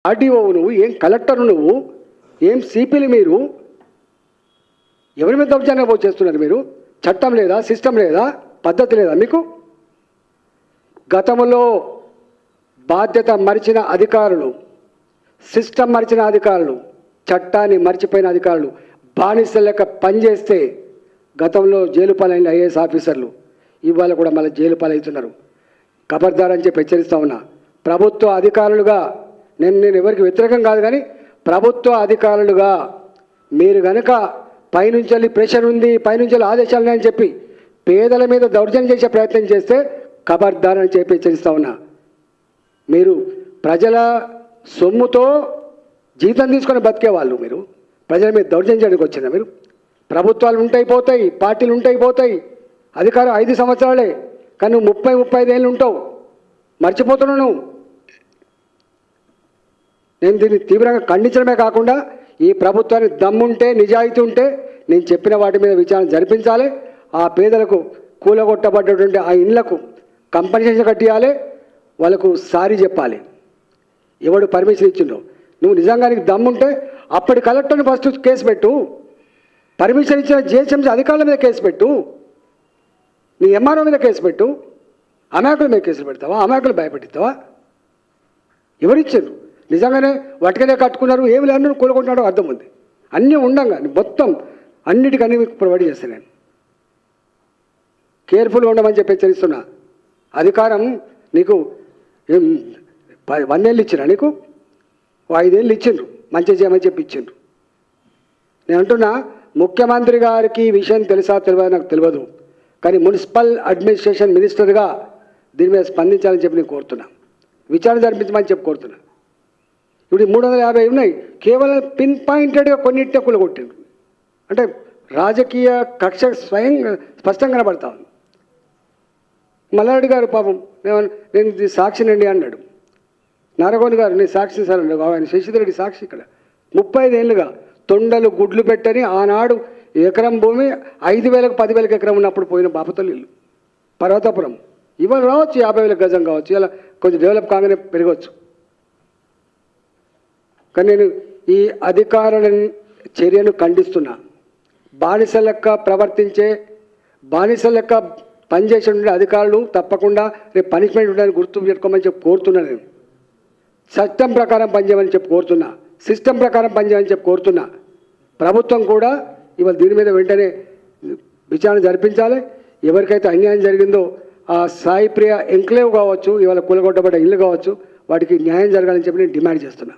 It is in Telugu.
ఆర్డీఓ నువ్వు, ఏం కలెక్టర్ నువ్వు, ఏం సిపిలు మీరు? ఎవరి మీద దౌర్జన్యం చేస్తున్నారు మీరు? చట్టం లేదా, సిస్టమ్ లేదా, పద్ధతి లేదా మీకు? గతంలో బాధ్యత మరిచిన అధికారులు, సిస్టమ్ మరిచిన అధికారులు, చట్టాన్ని మర్చిపోయిన అధికారులు బానిసల లెక్క పనిచేస్తే గతంలో జైలు పాలైన ఐఏఎస్ ఆఫీసర్లు ఇవాళ కూడా మళ్ళీ జైలు పాలవుతున్నారు. ఖబర్దార్ అని చెప్పి హెచ్చరిస్తా ఉన్నా. ప్రభుత్వ అధికారులుగా నేను ఎవరికి వ్యతిరేకం కాదు, కానీ ప్రభుత్వ అధికారులుగా మీరు కనుక పైనుంచి ప్రెషర్ ఉంది, పైనుంచి ఆదేశాలు అని చెప్పి పేదల మీద దౌర్జన్యం చేసే ప్రయత్నం చేస్తే ఖబర్దార్ అని చెప్పి హెచ్చరిస్తా ఉన్నా. మీరు ప్రజల సొమ్ముతో జీతం తీసుకొని బతికేవాళ్ళు, మీరు ప్రజల మీద దౌర్జన్యం చేయడానికి వచ్చిన మీరు? ప్రభుత్వాలు ఉంటాయి పోతాయి, పార్టీలు ఉంటాయి పోతాయి, అధికారం 5 సంవత్సరాలే, కానీ నువ్వు 30-35 ఏళ్ళు ఉంటావు. మర్చిపోతున్నావు నువ్వు. నేను దీన్ని తీవ్రంగా ఖండించడమే కాకుండా ఈ ప్రభుత్వానికి దమ్ముంటే, నిజాయితీ ఉంటే నేను చెప్పిన వాటి మీద విచారణ జరిపించాలి. ఆ పేదలకు కూలగొట్టబడ్డటువంటి ఆ ఇళ్లకు కంపెన్సేషన్ కట్టియాలి, వాళ్ళకు సారీ చెప్పాలి. ఎవడు పర్మిషన్ ఇచ్చిండో నువ్వు నిజంగా నీకు దమ్ముంటే అప్పటి కలెక్టర్ని ఫస్ట్ కేసు పెట్టు, పర్మిషన్ ఇచ్చిన జిహెచ్ఎంసీ అధికారుల మీద కేసు పెట్టు, నీ ఎంఆర్ఓ మీద కేసు పెట్టు. అమాయకుల మీద కేసులు పెడతావా? అమాయకులు భయపెట్టిస్తావా? ఎవరిచ్చారు? నిజంగానే వాటికనే కట్టుకున్నారు, ఏమి లేని కూలగొట్టినాడో అర్థం ఉంది. అన్నీ ఉండంగా మొత్తం అన్నిటికన్నీ మీకు ప్రొవైడ్ చేస్తాను. నేను కేర్ఫుల్గా ఉండమని చెప్పి హెచ్చరిస్తున్నా. అధికారం నీకు 1 ఏళ్ళు ఇచ్చినా, నీకు 5 ఏళ్ళు ఇచ్చిండ్రు, మంచి చేయమని చెప్పి ఇచ్చిండ్రు. నేను అంటున్నా, ముఖ్యమంత్రి గారికి ఈ విషయం తెలుసా తెలియదు నాకు తెలియదు, కానీ మున్సిపల్ అడ్మినిస్ట్రేషన్ మినిస్టర్గా దీని మీద స్పందించాలని చెప్పి నేను కోరుతున్నా. విచారణ జరిపించమని చెప్పి కోరుతున్నా. ఇప్పుడు 350 ఉన్నాయి, కేవలం పిన్ పాయింటెడ్గా కొన్నింటినే కూలగొట్టిండ్రు. అంటే రాజకీయ కక్ష స్పష్టంగా కనబడతా ఉంది. మల్లారెడ్డి గారు పాపం నేను ఇది సాక్షినండి అన్నాడు. నారగోని గారు నేను సాక్షి సార్ అన్నాడు. ఆయన శశిధరెడ్డి సాక్షి. ఇక్కడ 35 ఏళ్ళుగా తొండలు గుడ్లు పెట్టని ఆనాడు ఎకరం భూమి 5,000కు 10,000 ఎకరం ఉన్నప్పుడు పోయిన బాపతల్లి ఇల్లు పర్వతాపురం. ఇవాళ రావచ్చు 50,000 గజం కావచ్చు, ఇలా కొంచెం డెవలప్ కాగానే పెరగవచ్చు. కానీ నేను ఈ అధికారుల చర్యను ఖండిస్తున్నా. బానిస లెక్క ప్రవర్తించే, బానిస లెక్క పనిచేసే అధికారులు తప్పకుండా రేపు పనిష్మెంట్ ఉండడానికి గుర్తు పెట్టుకోమని చెప్పి కోరుతున్నా. నేను చట్టం ప్రకారం పనిచేయమని చెప్పి కోరుతున్నా, సిస్టమ్ ప్రకారం పనిచేయమని చెప్పి కోరుతున్నా. ప్రభుత్వం కూడా ఇవాళ దీని మీద వెంటనే విచారణ జరిపించాలి. ఎవరికైతే అన్యాయం జరిగిందో ఆ సాయి ప్రియ ఎంక్లేవ్ కావచ్చు, ఇవాళ కూలగొట్టబడ్డ ఇల్లు కావచ్చు, వాటికి న్యాయం జరగాలని చెప్పి నేను డిమాండ్ చేస్తున్నా.